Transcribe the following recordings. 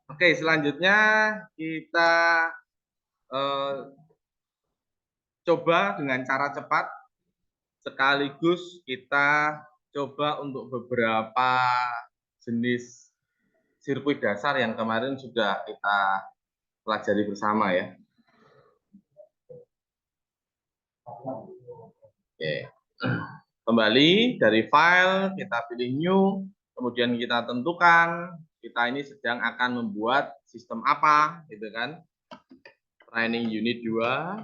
Oke, selanjutnya kita coba dengan cara cepat, sekaligus kita coba untuk beberapa jenis sirkuit dasar yang kemarin sudah kita pelajari bersama ya. Oke. Kembali dari file, kita pilih new, kemudian kita tentukan kita ini sedang akan membuat sistem apa, gitu kan. Training unit 2.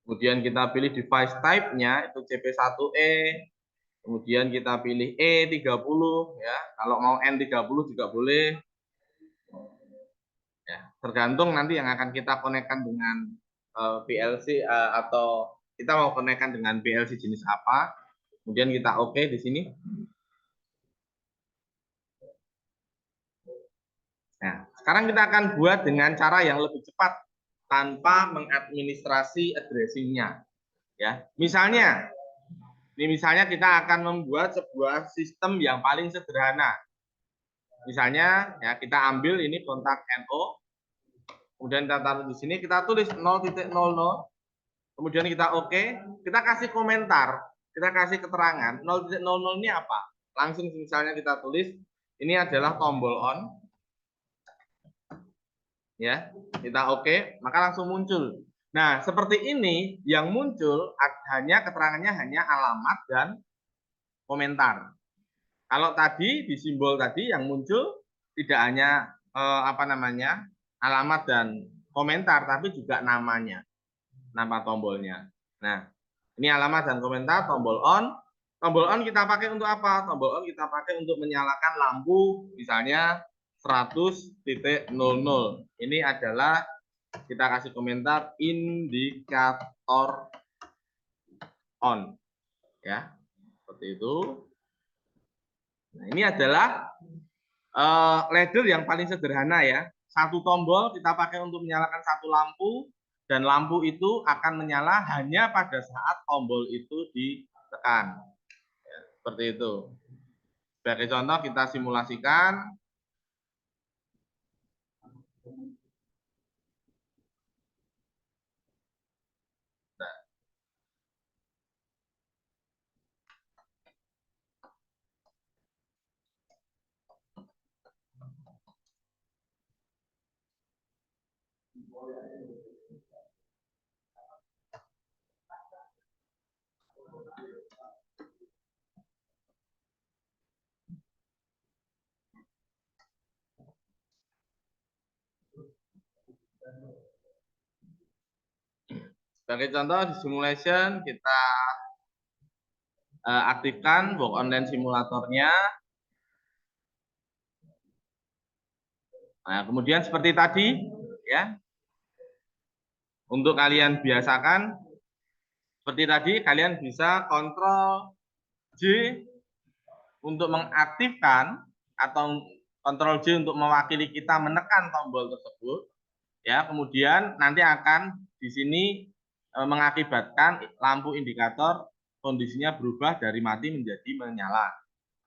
Kemudian kita pilih device type-nya itu CP1E. Kemudian kita pilih E30 ya. Kalau mau N30 juga boleh. Ya, tergantung nanti yang akan kita konekkan dengan PLC atau kita mau konekkan dengan PLC jenis apa. Kemudian kita oke di sini. Nah, sekarang kita akan buat dengan cara yang lebih cepat tanpa mengadministrasi addressing-nya. Ya, misalnya kita akan membuat sebuah sistem yang paling sederhana. Misalnya ya kita ambil ini kontak NO, kemudian kita taruh di sini, kita tulis 0.00, kemudian kita oke, kita kasih komentar, kita kasih keterangan 0.00 ini apa. Langsung misalnya kita tulis ini adalah tombol on, ya kita oke, maka langsung muncul. Nah seperti ini yang muncul hanya keterangannya hanya alamat dan komentar. Kalau tadi di simbol tadi yang muncul tidak hanya alamat dan komentar, tapi juga namanya, nama tombolnya. Nah, ini alamat dan komentar, tombol on. Tombol on kita pakai untuk apa? Tombol on kita pakai untuk menyalakan lampu, misalnya 100.00. Ini adalah kita kasih komentar indikator on, ya, seperti itu. Nah, ini adalah ladder yang paling sederhana ya. Satu tombol kita pakai untuk menyalakan satu lampu, dan lampu itu akan menyala hanya pada saat tombol itu ditekan. Ya, seperti itu. Sebagai contoh kita simulasikan. Sebagai contoh di simulation kita aktifkan walk online simulatornya. Nah, kemudian seperti tadi ya. Untuk kalian biasakan seperti tadi, kalian bisa kontrol J untuk mengaktifkan atau kontrol J untuk mewakili kita menekan tombol tersebut. Ya, kemudian nanti akan di sini mengakibatkan lampu indikator kondisinya berubah dari mati menjadi menyala.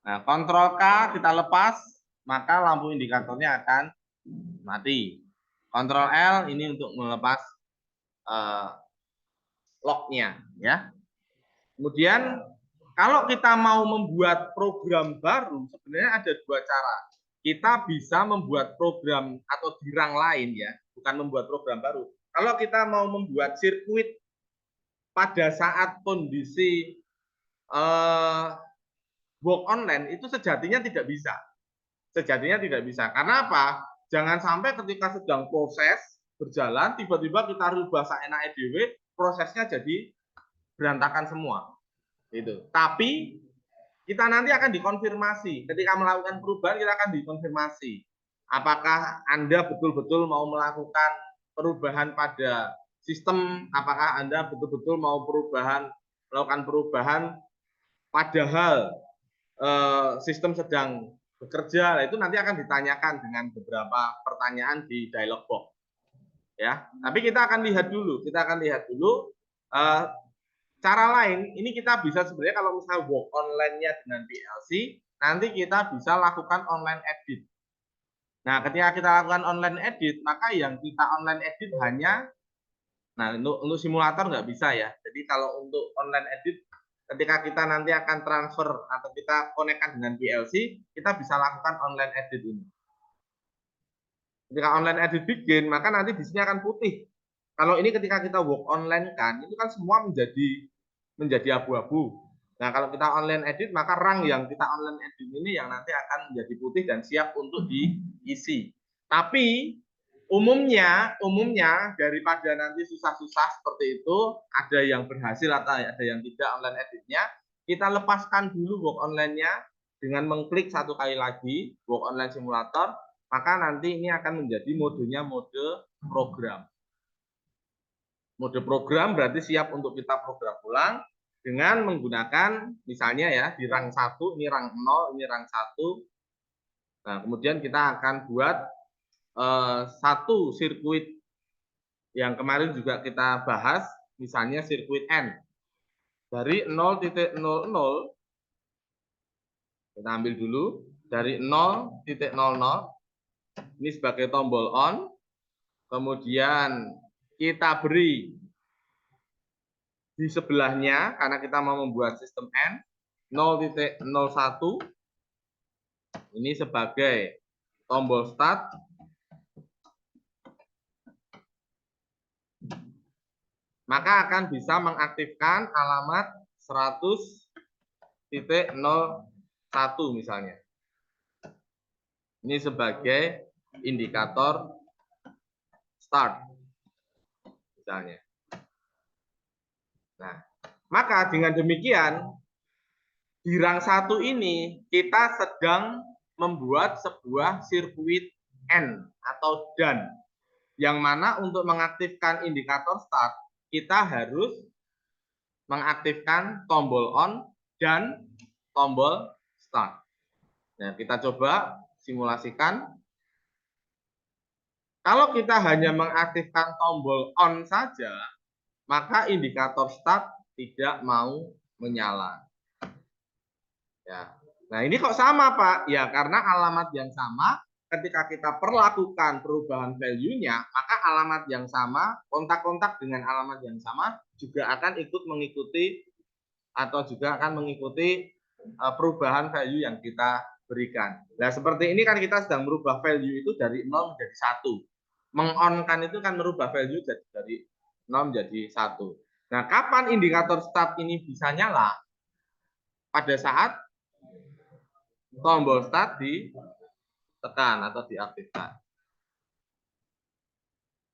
Nah, kontrol K kita lepas, maka lampu indikatornya akan mati. Kontrol L ini untuk melepas locknya, ya. Kemudian kalau kita mau membuat program baru, sebenarnya ada dua cara. Kita bisa membuat program atau dirang lain ya, bukan membuat program baru. Kalau kita mau membuat sirkuit pada saat kondisi walk online itu sejatinya tidak bisa. Sejatinya tidak bisa. Karena apa? Jangan sampai ketika sedang proses berjalan, tiba-tiba kita rubah saenake dhewe, prosesnya jadi berantakan semua. Gitu. Tapi kita nanti akan dikonfirmasi. Ketika melakukan perubahan, kita akan dikonfirmasi. Apakah Anda betul-betul mau melakukan perubahan pada sistem? Apakah Anda betul-betul mau melakukan perubahan padahal sistem sedang bekerja? Nah, itu nanti akan ditanyakan dengan beberapa pertanyaan di dialog box. Ya, tapi kita akan lihat dulu. Cara lain, ini kita bisa sebenarnya kalau misalnya work online-nya dengan PLC, nanti kita bisa lakukan online edit. Nah, ketika kita lakukan online edit, maka yang kita online edit hanya, nah untuk simulator nggak bisa ya. Jadi kalau untuk online edit, ketika kita nanti akan transfer atau kita konekkan dengan PLC, kita bisa lakukan online edit ini. Ketika online edit bikin, maka nanti di sini akan putih. Kalau ini ketika kita work online kan, itu kan semua menjadi abu-abu. Nah, kalau kita online edit, maka rang yang kita online edit ini yang nanti akan menjadi putih dan siap untuk diisi. Tapi umumnya daripada nanti susah-susah seperti itu, ada yang berhasil atau ada yang tidak online editnya, kita lepaskan dulu work online-nya dengan mengklik satu kali lagi work online simulator, maka nanti ini akan menjadi modenya mode program. Mode program berarti siap untuk kita program ulang dengan menggunakan misalnya ya di rang 1, ini rang 0, ini rang 1. Nah, kemudian kita akan buat satu sirkuit yang kemarin juga kita bahas, misalnya sirkuit N. Dari 0.00 kita ambil dulu dari 0.00 ini sebagai tombol on. Kemudian kita beri di sebelahnya, karena kita mau membuat sistem N, 0.01 ini sebagai tombol start. Maka akan bisa mengaktifkan alamat 100.01 misalnya. Ini sebagai indikator start misalnya. Nah, maka dengan demikian di rang 1 ini kita sedang membuat sebuah sirkuit N atau DAN, yang mana untuk mengaktifkan indikator start kita harus mengaktifkan tombol on dan tombol start. Nah, kita coba simulasikan. Kalau kita hanya mengaktifkan tombol on saja, maka indikator start tidak mau menyala. Ya. Nah, ini kok sama, Pak? Ya, karena alamat yang sama, ketika kita perlakukan perubahan value-nya, maka alamat yang sama, kontak-kontak dengan alamat yang sama, juga akan ikut mengikuti atau juga akan mengikuti perubahan value yang kita berikan. Nah, seperti ini kan kita sedang merubah value itu dari 0 menjadi 1. Meng-on-kan itu kan merubah value dari 0 menjadi 1. Nah, kapan indikator start ini bisa nyala? Pada saat tombol start ditekan atau diaktifkan.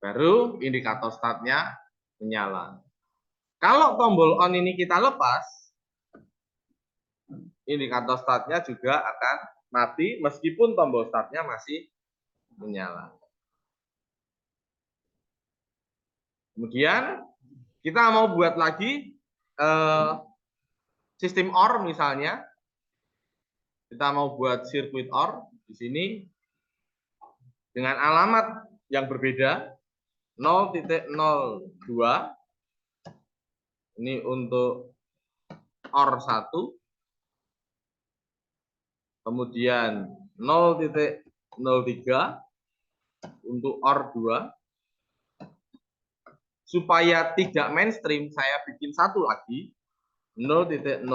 Baru indikator startnya menyala. Kalau tombol on ini kita lepas, indikator startnya juga akan mati meskipun tombol startnya masih menyala. Kemudian kita mau buat lagi sistem OR misalnya. Kita mau buat sirkuit OR di sini dengan alamat yang berbeda 0.02. Ini untuk OR 1. Kemudian 0.03 untuk OR 2. Supaya tidak mainstream, saya bikin satu lagi 0.04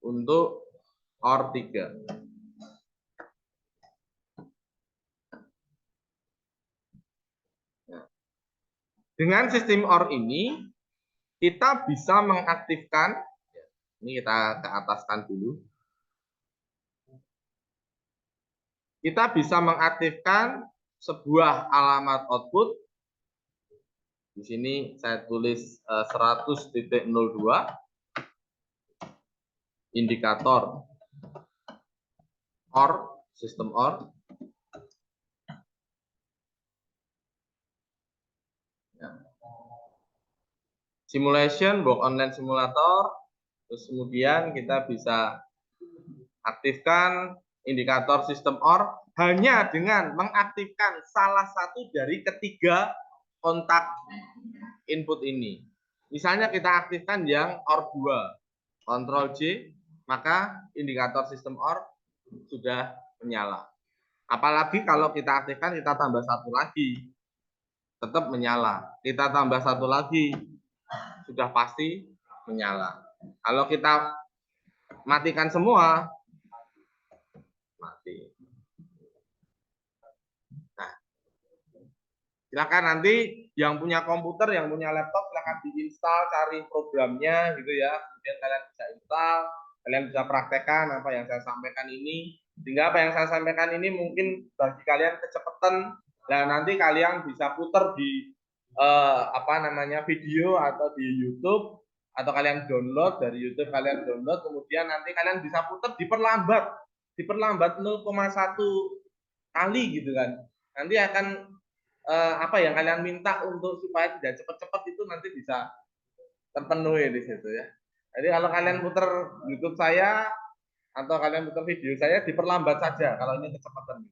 untuk OR 3. Dengan sistem OR ini, kita bisa mengaktifkan, ini kita ke ataskan dulu. Kita bisa mengaktifkan sebuah alamat output. Di sini saya tulis 100.02 indikator OR, sistem OR. Simulation, work online simulator. Terus kemudian kita bisa aktifkan indikator sistem OR hanya dengan mengaktifkan salah satu dari ketiga kontak input ini. Misalnya kita aktifkan yang OR 2, Ctrl J, maka indikator sistem OR sudah menyala. Apalagi kalau kita aktifkan, kita tambah satu lagi, tetap menyala. Kita tambah satu lagi, sudah pasti menyala. Kalau kita matikan semua, mati. Nah, silakan nanti yang punya komputer, yang punya laptop, silakan diinstal, cari programnya gitu ya. Kemudian kalian bisa install, kalian bisa praktekkan apa yang saya sampaikan ini. Sehingga apa yang saya sampaikan ini mungkin bagi kalian kecepatan, dan nanti kalian bisa putar di video atau di YouTube, atau kalian download dari YouTube, kalian download, kemudian nanti kalian bisa putar diperlambat 0,1 kali gitu kan. Nanti akan apa yang kalian minta untuk supaya tidak cepat-cepat itu nanti bisa terpenuhi di situ ya. Jadi kalau kalian putar YouTube saya atau kalian putar video saya, diperlambat saja kalau ini kecepatan.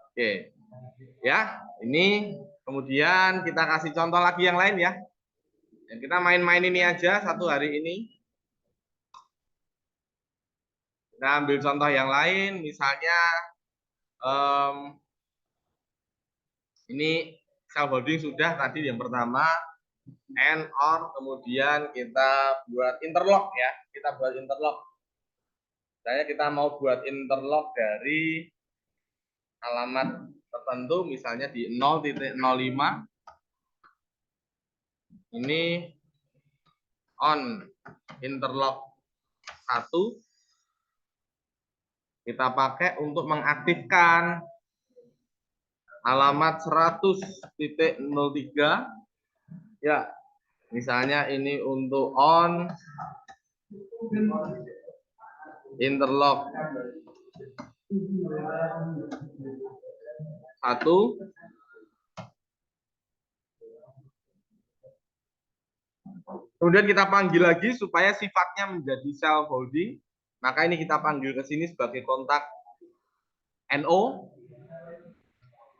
Oke, ya ini kemudian kita kasih contoh lagi yang lain ya. Yang kita main-main ini aja satu hari ini. Kita ambil contoh yang lain, misalnya ini self holding sudah tadi yang pertama, and or, kemudian kita buat interlock ya, kita buat interlock. Kita mau buat interlock dari alamat tertentu, misalnya di 0.05, ini on interlock 1, kita pakai untuk mengaktifkan alamat 100.03 ya, misalnya ini untuk on interlock 1, kemudian kita panggil lagi supaya sifatnya menjadi self holding, maka ini kita panggil ke sini sebagai kontak NO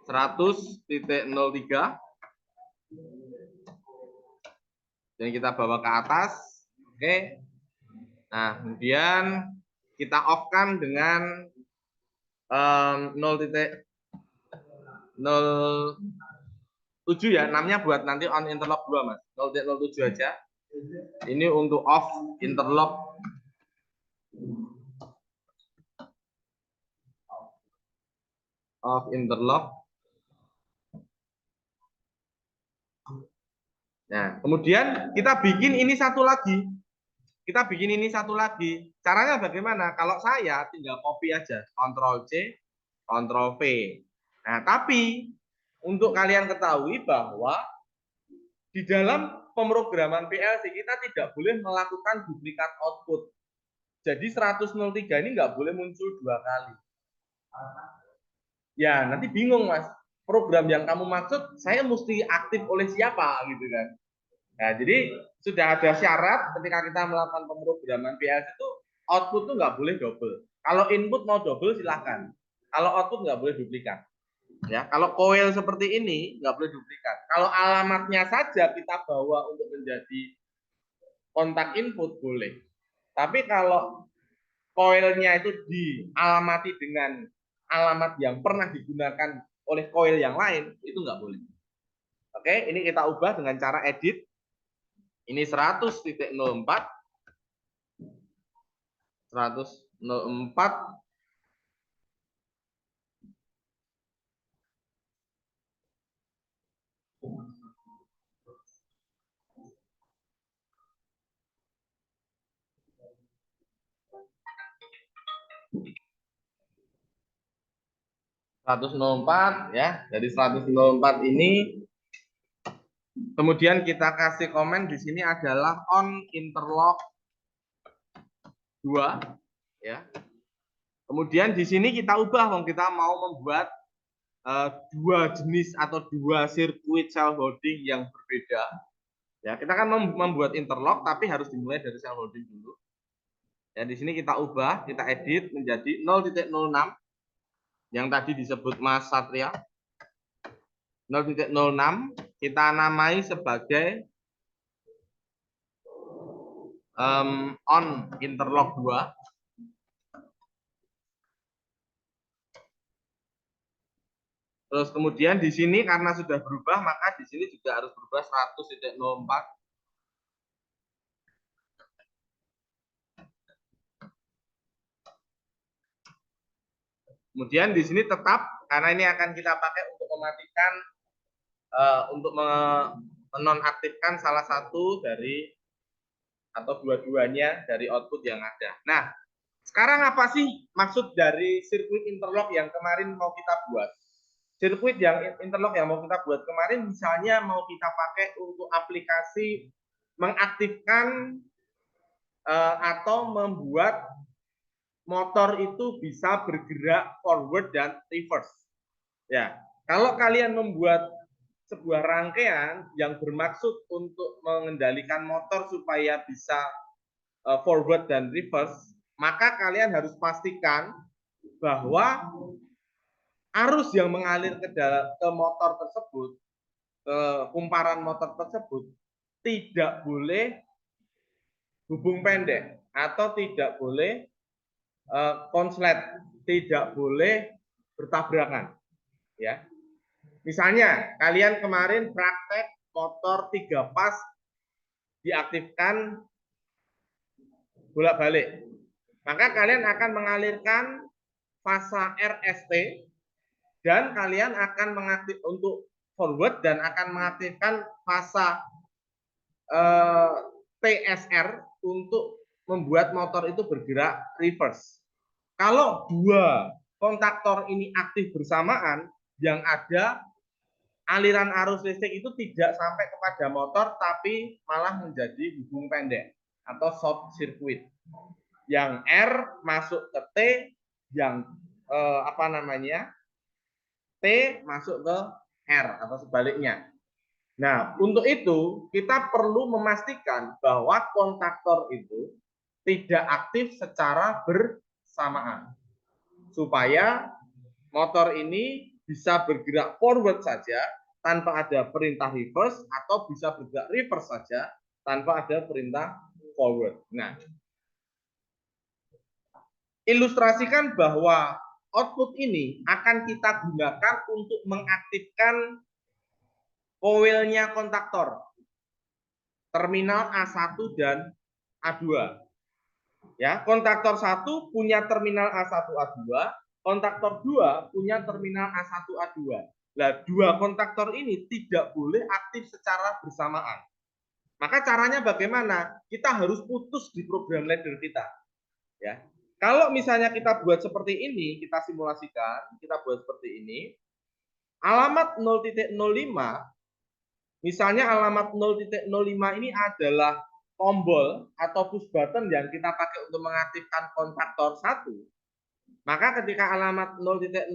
100.03, dan kita bawa ke atas. Oke. Nah, kemudian kita off-kan dengan 0.07 ya, 6-nya buat nanti on interlock 2 Mas. 0.07 aja. Ini untuk off interlock. Off interlock. Nah, kemudian kita bikin ini satu lagi. Caranya bagaimana? Kalau saya tinggal copy aja, Ctrl C, Ctrl V. Nah, tapi untuk kalian ketahui bahwa di dalam pemrograman PLC kita tidak boleh melakukan duplikat output. Jadi 103 ini nggak boleh muncul 2 kali. Ya, nanti bingung Mas. Program yang kamu maksud saya mesti aktif oleh siapa gitu kan. Nah, jadi sudah ada syarat ketika kita melakukan pemrograman PLC itu output itu nggak boleh double. Kalau input mau double silahkan. Kalau output nggak boleh duplikat. Ya, kalau coil seperti ini nggak boleh duplikat. Kalau alamatnya saja kita bawa untuk menjadi kontak input boleh. Tapi kalau coilnya itu dialamati dengan alamat yang pernah digunakan oleh coil yang lain, itu nggak boleh. Oke, ini kita ubah dengan cara edit. Ini 100.04, 100.04, ya, dari 104 ini. Kemudian kita kasih komen di sini adalah on interlock 2 ya. Kemudian di sini kita ubah, kita mau membuat dua jenis atau dua sirkuit self holding yang berbeda. Ya, kita kan membuat interlock tapi harus dimulai dari self holding dulu. Ya, di sini kita ubah, kita edit menjadi 0.06. yang tadi disebut Mas Satria 0.06 kita namai sebagai on interlock 2. Terus kemudian di sini karena sudah berubah, maka di sini juga harus berubah 100.04. Kemudian di sini tetap, karena ini akan kita pakai untuk mematikan, untuk menonaktifkan salah satu dari atau dua-duanya dari output yang ada. Nah, sekarang apa sih maksud dari sirkuit interlock yang kemarin mau kita buat? Sirkuit yang interlock yang mau kita buat kemarin misalnya mau kita pakai untuk aplikasi mengaktifkan atau membuat motor itu bisa bergerak forward dan reverse. Ya, kalau kalian membuat sebuah rangkaian yang bermaksud untuk mengendalikan motor supaya bisa forward dan reverse, maka kalian harus pastikan bahwa arus yang mengalir ke motor tersebut, ke kumparan motor tersebut, tidak boleh hubung pendek atau tidak boleh konslet, tidak boleh bertabrakan. Ya, misalnya kalian kemarin praktek motor 3 pas diaktifkan bolak-balik, maka kalian akan mengalirkan fasa RST dan kalian akan mengaktif untuk forward dan akan mengaktifkan fasa TSR untuk membuat motor itu bergerak reverse. Kalau dua kontaktor ini aktif bersamaan, yang ada aliran arus listrik itu tidak sampai kepada motor, tapi malah menjadi hubung pendek atau short circuit. Yang R masuk ke T, yang T masuk ke R atau sebaliknya. Nah, untuk itu kita perlu memastikan bahwa kontaktor itu tidak aktif secara bersamaan supaya motor ini bisa bergerak forward saja tanpa ada perintah reverse atau bisa bergerak reverse saja tanpa ada perintah forward. Nah, ilustrasikan bahwa output ini akan kita gunakan untuk mengaktifkan koilnya kontaktor terminal A1 dan A2. Ya, kontaktor 1 punya terminal A1 A2, kontaktor 2 punya terminal A1 A2. Nah, dua kontaktor ini tidak boleh aktif secara bersamaan. Maka caranya bagaimana? Kita harus putus di program ladder kita. Ya. Kalau misalnya kita buat seperti ini, kita simulasikan, kita buat seperti ini. Alamat 0.05, misalnya alamat 0.05 ini adalah tombol atau push button yang kita pakai untuk mengaktifkan kontaktor 1, maka ketika alamat 0.0